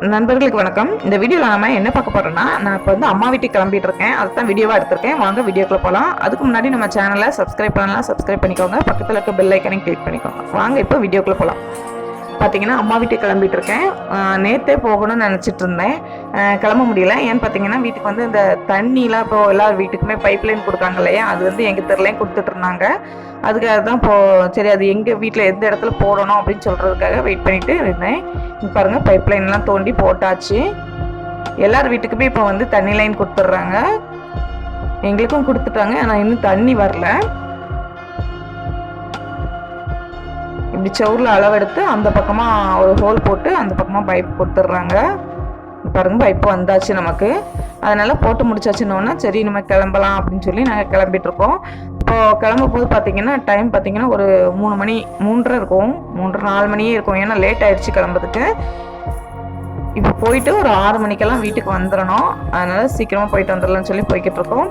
நண்பர்களுக்கு வணக்கம். இந்த வீடியோவில் நம்ம என்ன பார்க்க போறோம்னா, நான் இப்போ வந்து அம்மா வீட்டுக்கு கிளம்பிட்டு இருக்கேன். அதுதான் வீடியோவாக எடுத்திருக்கேன். வாங்க வீடியோக்குள்ள போகலாம். அதுக்கு முன்னாடி நம்ம சேனலை சப்ஸ்கிரைப் பண்ணலாம், சப்ஸ்கிரைப் பண்ணிக்கோங்க. பக்கத்தில் இருக்க பெல் ஐக்கனையும் கிளிக் பண்ணிக்கோங்க. வாங்க இப்போ வீடியோக்குள்ள போகலாம். பார்த்தீங்கன்னா அம்மா வீட்டுக்கு கிளம்பிட்டு இருக்கேன். நேற்றே போகணும்னு நினச்சிட்டு இருந்தேன், கிளம்ப முடியல. ஏன்னு பார்த்தீங்கன்னா வீட்டுக்கு வந்து இந்த தண்ணிலாம் இப்போ எல்லார் வீட்டுக்குமே பைப் லைன் கொடுக்காங்க இல்லையா, அது வந்து எங்கள் தெருலையும் கொடுத்துட்டு இருந்தாங்க. அதுக்காக தான் சரி அது எங்கள் வீட்டில் எந்த இடத்துல போடணும் அப்படின்னு சொல்கிறதுக்காக வெயிட் பண்ணிட்டு இருந்தேன். பாருங்கள் பைப் லைன்லாம் தோண்டி போட்டாச்சு. எல்லார் வீட்டுக்குமே இப்போ வந்து தண்ணி லைன் கொடுத்துட்றாங்க. எங்களுக்கும் கொடுத்துட்டாங்க, ஆனால் இன்னும் தண்ணி வரல. இப்படி செவுரில் அளவெடுத்து அந்த பக்கமாக ஒரு ஹோல் போட்டு அந்த பக்கமாக பைப் கொடுத்துட்றாங்க. பாருங்க பைப்பு வந்தாச்சு நமக்கு. அதனால் போட்டு முடிச்சாச்சுன்னொன்னா சரி நம்ம கிளம்பலாம் அப்படின்னு சொல்லி நாங்கள் கிளம்பிட்டுருக்கோம். இப்போது கிளம்பும் போது பார்த்தீங்கன்னா டைம் பார்த்தீங்கன்னா ஒரு 3 மணி 3:30 இருக்கும், 3-4 மணியே இருக்கும். ஏன்னா லேட் ஆகிடுச்சு கிளம்புறதுக்கு. இப்போ போயிட்டு ஒரு 6 மணிக்கெல்லாம் வீட்டுக்கு வந்துடணும். அதனால் சீக்கிரமாக போயிட்டு வந்துடலாம்னு சொல்லி போய்கிட்டு இருக்கோம்.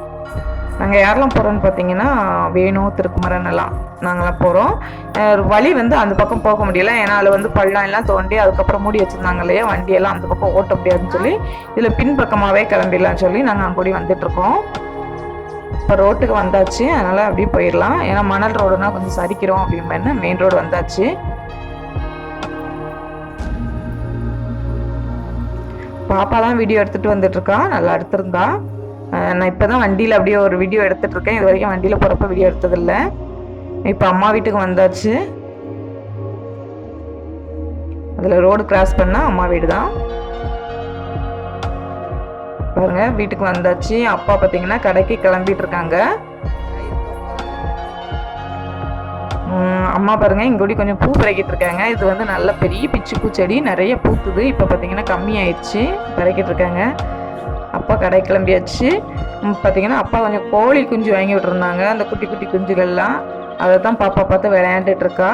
நாங்கள் யாரெல்லாம் போகிறோன்னு பார்த்தீங்கன்னா வேணும், திருக்குமரன் எல்லாம் நாங்களாம் போகிறோம். வழி வந்து அந்த பக்கம் போக முடியல, ஏன்னா அதில் வந்து பள்ளம் எல்லாம் தோண்டி அதுக்கப்புறம் மூடி வச்சுருந்தாங்க இல்லையா, வண்டியெல்லாம் அந்த பக்கம் ஓட்ட முடியாதுன்னு சொல்லி இதில் பின்பக்கமாகவே கிளம்பிடலான்னு சொல்லி நாங்கள் அங்கூடி வந்துட்டுருக்கோம். இப்போ ரோட்டுக்கு வந்தாச்சு, அதனால் அப்படியே போயிடலாம். ஏன்னா மணல் ரோடுனா கொஞ்சம் சரிக்கிறோம் அப்படின்னு மெயின் ரோடு வந்தாச்சு. பாப்பாலாம் வீடியோ எடுத்துகிட்டு வந்துட்டுருக்கா, நல்லா எடுத்திருந்தா. நான் இப்போ தான் வண்டியில் அப்படியே ஒரு வீடியோ எடுத்துகிட்ருக்கேன். இது வரைக்கும் வண்டியில் போகிறப்ப வீடியோ எடுத்ததில்லை. இப்போ அம்மா வீட்டுக்கு வந்தாச்சு. அதில் ரோடு கிராஸ் பண்ணால் அம்மா வீடு தான். பாருங்க வீட்டுக்கு வந்தாச்சு. அப்பா பார்த்தீங்கன்னா கடைக்கு கிளம்பிட்டு இருக்காங்க. அம்மா பாருங்க இங்கூடி கொஞ்சம் பூ பறிக்கிட்டு இருக்காங்க. இது வந்து நல்ல பெரிய பிச்சு பூச்செடி, நிறைய பூத்துது. இப்போ பார்த்தீங்கன்னா கம்மி ஆயிடுச்சு, பறிக்கிட்டு இருக்காங்க. அப்பா கடை கிளம்பியாச்சு. பார்த்தீங்கன்னா அப்பா கொஞ்சம் கோழி குஞ்சு வாங்கி விட்டுருந்தாங்க, அந்த குட்டி குட்டி குஞ்சுகள்லாம். அதை தான் பாப்பா பார்த்து விளையாண்டுட்டு இருக்கா.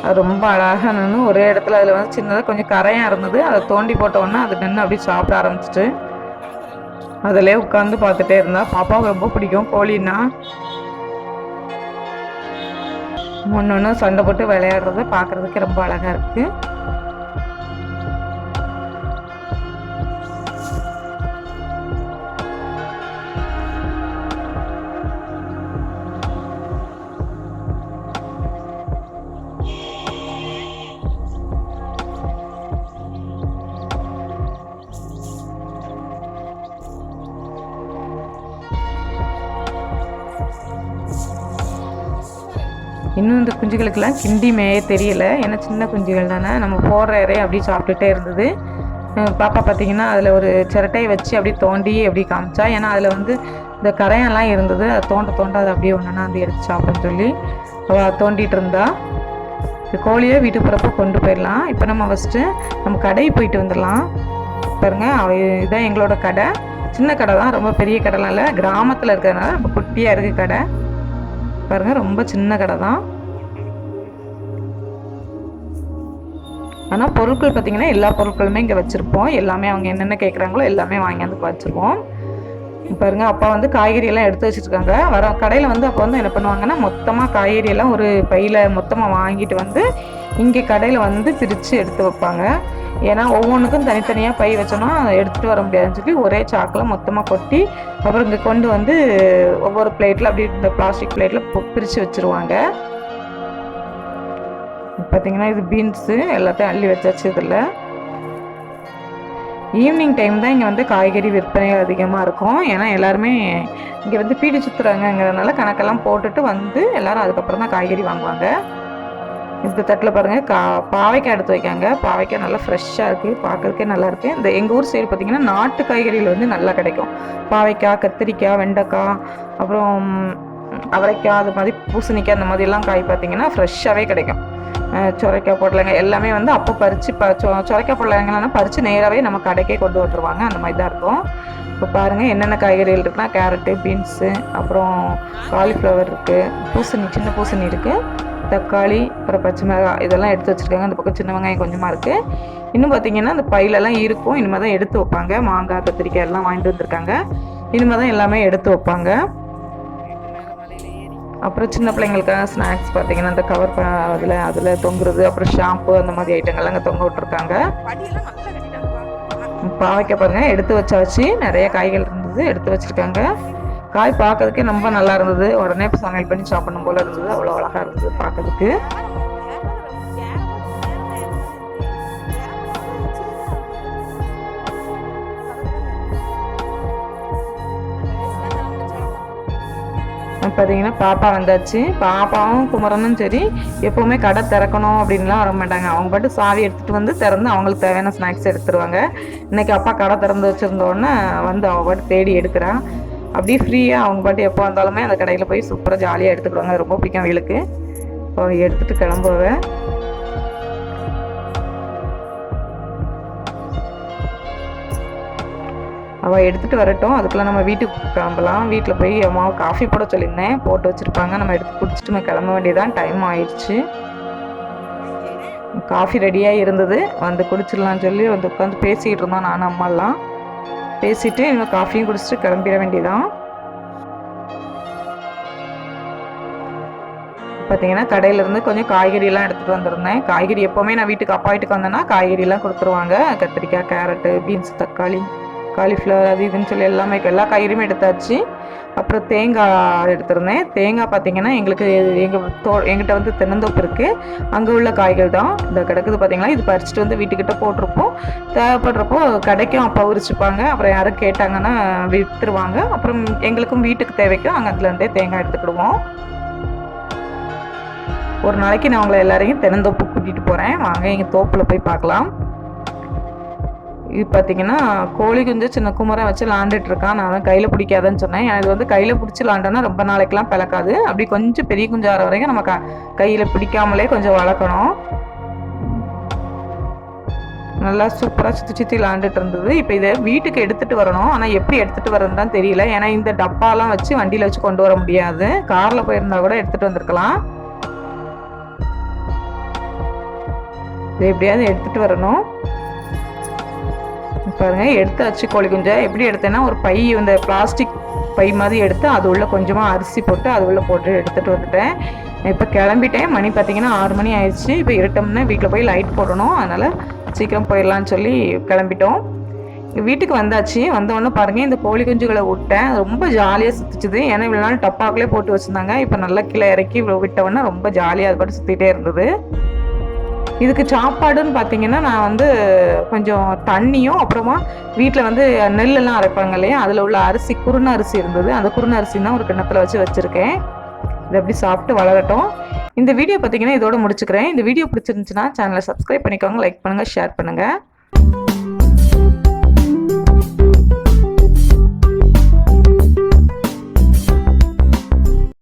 அது ரொம்ப அழகாக நின்று ஒரே இடத்துல. அதில் வந்து சின்னதாக கொஞ்சம் கரையாக இருந்தது, அதை தோண்டி போட்டோன்னா அது நின்று அப்படியே சாப்பிட ஆரம்பிச்சிட்டு அதிலே உட்காந்து பார்த்துட்டே இருந்தா. பாப்பாவுக்கு ரொம்ப பிடிக்கும் கோழின்னா. ஒன்று சண்டை போட்டு விளையாடுறத பார்க்குறதுக்கு ரொம்ப அழகாக இருக்குது. இன்னும் இந்த குஞ்சுகளுக்கெல்லாம் கிண்டி மேய தெரியல, ஏன்னா சின்ன குஞ்சுகள் தானே. நம்ம போடுற இறையை அப்படியே சாப்பிட்டுட்டே இருந்தது. பாப்பா பார்த்தீங்கன்னா அதில் ஒரு சிரட்டையை வச்சு அப்படியே தோண்டி அப்படி காமிச்சா. ஏன்னா அதில் வந்து இந்த கரையெல்லாம் இருந்தது, அதை தோண்ட அதை அப்படியே ஒன்றுனா வந்து எடுத்து சாப்பிடுன்னு சொல்லி அவள் தோண்டிகிட்டு இருந்தா. இந்த கோழியை வீட்டு போகிறப்ப கொண்டு போயிடலாம். இப்போ நம்ம ஃபஸ்ட்டு நம்ம கடைக்கு போயிட்டு வந்துடலாம். பாருங்க இதுதான் எங்களோட கடை. சின்ன கடை தான், ரொம்ப பெரிய கடைலாம் இல்லை. கிராமத்தில் இருக்கிறதுனால ரொம்ப குட்டியாக இருக்குது கடை. பாருங்க ரொம்ப சின்ன கடை தான். ஆனால் பொருட்கள் பார்த்தீங்கன்னா எல்லா பொருட்களுமே இங்கே வச்சுருப்போம். எல்லாமே அவங்க என்னென்ன கேட்குறாங்களோ எல்லாமே வாங்கியாந்து வச்சுருப்போம். பாருங்க அப்பா வந்து காய்கறியெல்லாம் எடுத்து வச்சுருக்காங்க. வர கடையில் வந்து அப்போ வந்து என்ன பண்ணுவாங்கன்னா மொத்தமாக காய்கறியெல்லாம் ஒரு பையில் மொத்தமாக வாங்கிட்டு வந்து இங்கே கடையில் வந்து பிரித்து எடுத்து வைப்பாங்க. ஏன்னா ஒவ்வொன்றுக்கும் தனித்தனியாக பை வச்சோன்னா எடுத்துகிட்டு வர முடியாதுன்னு சொல்லி ஒரே சாக்கில் மொத்தமாக கொட்டி அப்புறம் இங்கே கொண்டு வந்து ஒவ்வொரு பிளேட்டில் அப்படி இந்த பிளாஸ்டிக் பிளேட்டில் பிரித்து வச்சுருவாங்க. பார்த்தீங்கன்னா இது பீன்ஸு எல்லாத்தையும் அள்ளி வச்சாச்சு. இதில் ஈவினிங் டைம் தான் இங்கே வந்து காய்கறி விற்பனை அதிகமாக இருக்கும். ஏன்னா எல்லாருமே இங்கே வந்து பீடி சுற்றுறாங்கங்கிறதுனால கணக்கெல்லாம் போட்டுட்டு வந்து எல்லோரும் அதுக்கப்புறம் தான் காய்கறி வாங்குவாங்க. இந்த தட்டில் பாருங்கள் பாவைக்காய் எடுத்து வைக்காங்க. பாவைக்காய் நல்லா ஃப்ரெஷ்ஷாக இருக்குது, பார்க்குறதுக்கே நல்லாயிருக்கு. இந்த எங்கள் ஊர் சைடு பார்த்திங்கன்னா நாட்டு காய்கறிகள் வந்து நல்லா கிடைக்கும். பாவைக்காய், கத்திரிக்காய், வெண்டைக்காய், அப்புறம் அவரைக்காய், அது மாதிரி பூசணிக்காய், அந்த மாதிரிலாம் காய் பார்த்திங்கன்னா ஃப்ரெஷ்ஷாகவே கிடைக்கும். சுரைக்காய் பொடலங்க எல்லாமே வந்து அப்போ பறித்து சுரைக்காய் பொடலங்கலாம் பறித்து நேராகவே நம்ம கடைக்கே கொண்டு வந்துடுவாங்க. அந்த மாதிரி தான் இருக்கும். இப்போ பாருங்கள் என்னென்ன காய்கறிகள் இருக்குன்னா கேரட்டு, பீன்ஸு, அப்புறம் காலிஃப்ளவர் இருக்குது, பூசணி, சின்ன பூசணி இருக்குது, தக்காளி, அப்புறம் பச்சை மிளகாய் இதெல்லாம் எடுத்து வச்சுருக்காங்க. அந்த பக்கம் சின்ன வெங்காயம் கொஞ்சமாக இருக்குது. இன்னும் பார்த்திங்கன்னா அந்த பையிலெல்லாம் இருக்கும். இனிமேல் தான் எடுத்து வைப்பாங்க. மாங்காய், கத்திரிக்காய் எல்லாம் வாங்கிட்டு வந்திருக்காங்க. இனிமேல் தான் எல்லாமே எடுத்து வைப்பாங்க. அப்புறம் சின்ன பிள்ளைங்களுக்காக ஸ்நாக்ஸ் பார்த்தீங்கன்னா அந்த கவர் அதில் தொங்குறது, அப்புறம் ஷாம்பு அந்த மாதிரி ஐட்டங்கள்லாம் அங்கே தொங்க விட்டுருக்காங்க. பாவைக்காய் பாருங்கள் எடுத்து வச்சாச்சு, நிறைய காய்கள் இருந்தது எடுத்து வச்சுருக்காங்க. காய் பார்க்கறதுக்கே ரொம்ப நல்லா இருந்தது. உடனே இப்போ சமையல் பண்ணி சாப்பிடணும் போல இருந்தது. அவ்வளோ அழகாக இருந்தது பார்க்கறதுக்கு. பார்த்தீங்கன்னா பாப்பா வந்தாச்சு. பாப்பாவும் குமரனும் சரி எப்போவுமே கடை திறக்கணும் அப்படின்லாம் வர மாட்டாங்க. அவங்க பாட்டு சாவி எடுத்துகிட்டு வந்து திறந்து அவங்களுக்கு தேவையான ஸ்நாக்ஸ் எடுத்துருவாங்க. இன்றைக்கி அப்பா கடை திறந்து வச்சுருந்தோடனே வந்து அவள் பாட்டு தேடி எடுக்கிறான். அப்படியே ஃப்ரீயாக அவங்க பாட்டு எப்போ வந்தாலுமே அந்த கடையில் போய் சூப்பராக ஜாலியாக எடுத்துக்கிடுவாங்க. அது ரொம்ப பிடிக்கும் அவளுக்கு. இப்போ எடுத்துகிட்டு கிளம்புவேன். அவள் எடுத்துகிட்டு வரட்டும், அதுக்குள்ளே நம்ம வீட்டுக்கு கிளம்பலாம். வீட்டில் போய் அம்மாவை காஃபி போட சொல்லியிருந்தேன், போட்டு வச்சுருப்பாங்க. நம்ம எடுத்து குடிச்சிட்டு நம்ம கிளம்ப வேண்டியதான். டைம் ஆயிடுச்சு. காஃபி ரெடியாக இருந்தது, வந்து குடிச்சிடலான்னு சொல்லி வந்து உட்காந்து பேசிக்கிட்டு இருந்தோம் நானும் அம்மாலாம். பேசிவிட்டு இன்னும் காஃபியும் குடிச்சிட்டு கிளம்பிட வேண்டியதான். பார்த்தீங்கன்னா கடையிலேருந்து கொஞ்சம் காய்கறியெல்லாம் எடுத்துகிட்டு வந்திருந்தேன். காய்கறி எப்போவுமே நான் வீட்டுக்கு அப்பா வீட்டுக்கு வந்தேன்னா காய்கறியெல்லாம் கொடுத்துருவாங்க. கத்திரிக்காய், கேரட்டு, பீன்ஸ், தக்காளி, காலிஃப்ளவர், அது இதுன்னு சொல்லி எல்லா காய்கறியுமே எடுத்தாச்சு. அப்புறம் தேங்காய் எடுத்திருந்தேன். தேங்காய் பார்த்தீங்கன்னா எங்களுக்கு எங்கிட்ட வந்து தென்னந்தோப்பு இருக்குது. அங்கே உள்ள காய்கள் தான் இந்த கிடக்குது. பார்த்தீங்கன்னா இது பறிச்சுட்டு வந்து வீட்டுக்கிட்ட போட்டிருப்போம். தேவைப்படுறப்போ கடைக்கும் அப்பா உரிச்சுப்பாங்க. அப்புறம் யாரும் கேட்டாங்கன்னா விற்றுருவாங்க. அப்புறம் எங்களுக்கும் வீட்டுக்கு தேவைக்கும் அங்கே அதுலேருந்தே தேங்காய் எடுத்துக்கிடுவோம். ஒரு நாளைக்கு நான் உங்களை எல்லாரையும் தென்னந்தோப்பு கூட்டிகிட்டு போகிறேன். வாங்க எங்கள் தோப்பில் போய் பார்க்கலாம். இது பார்த்தீங்கன்னா கோழி குஞ்சு சின்ன குமரை வச்சு விளாண்டுட்டு இருக்கான். நான் தான் கையில் பிடிக்காதுன்னு சொன்னேன். இது வந்து கையில் பிடிச்சி விளாண்டோன்னா ரொம்ப நாளைக்கெலாம் பிளக்காது. அப்படி கொஞ்சம் பெரிய குஞ்சு ஆகிற வரைக்கும் நம்ம கையில் பிடிக்காமலே கொஞ்சம் வளர்க்கணும். நல்லா சூப்பராக சுற்றி விளாண்டுட்டு இருந்தது. இப்போ இதை வீட்டுக்கு எடுத்துகிட்டு வரணும். ஆனால் எப்படி எடுத்துகிட்டு வரதுன்னு தான் தெரியல. ஏன்னா இந்த டப்பாலாம் வச்சு வண்டியில் வச்சு கொண்டு வர முடியாது. காரில் போயிருந்தா கூட எடுத்துகிட்டு வந்திருக்கலாம். இது எப்படியாவது எடுத்துகிட்டு வரணும். பாருங்க எடுத்தாச்சு கோழி குஞ்சை. எப்படி எடுத்தேன்னா ஒரு பை, இந்த பிளாஸ்டிக் பை மாதிரி எடுத்து அது உள்ள கொஞ்சமாக அரிசி போட்டு அது உள்ள போட்டு எடுத்துகிட்டு வந்துட்டேன். இப்போ கிளம்பிட்டேன். மணி பார்த்தீங்கன்னா 6 மணி ஆயிடுச்சு. இப்போ இருட்டோம்னா வீட்டில் போய் லைட் போடணும். அதனால் சீக்கிரம் போயிடலான்னு சொல்லி கிளம்பிட்டோம். வீட்டுக்கு வந்தாச்சு. வந்தோடனே பாருங்கள் இந்த கோழி குஞ்சுகளை விட்டேன். ரொம்ப ஜாலியாக சுற்றிச்சுது. ஏன்னா இவ்வளோ நாள் டப்பாக்குள்ளே போட்டு வச்சுருந்தாங்க. இப்போ நல்லா கீழே இறக்கி இவ்வளோ விட்டோடனே ரொம்ப ஜாலியாக அது பாட்டு சுற்றிட்டே இருந்தது. இதுக்கு சாப்பாடுன்னு பார்த்தீங்கன்னா நான் வந்து கொஞ்சம் தண்ணியும், அப்புறமா வீட்டில் வந்து நெல்லெல்லாம் அரைப்பாங்க இல்லையா, அதில் உள்ள அரிசி குருண அரிசி இருந்தது. அந்த குருண அரிசி தான் ஒரு கிண்ணத்தில் வச்சுருக்கேன். இதை எப்படி சாப்பிட்டு வளரட்டும். இந்த வீடியோ பார்த்தீங்கன்னா இதோட முடிச்சுக்கிறேன். இந்த வீடியோ பிடிச்சிருந்துச்சுன்னா சேனலை சப்ஸ்கிரைப் பண்ணிக்கோங்க, லைக் பண்ணுங்கள், ஷேர் பண்ணுங்கள்.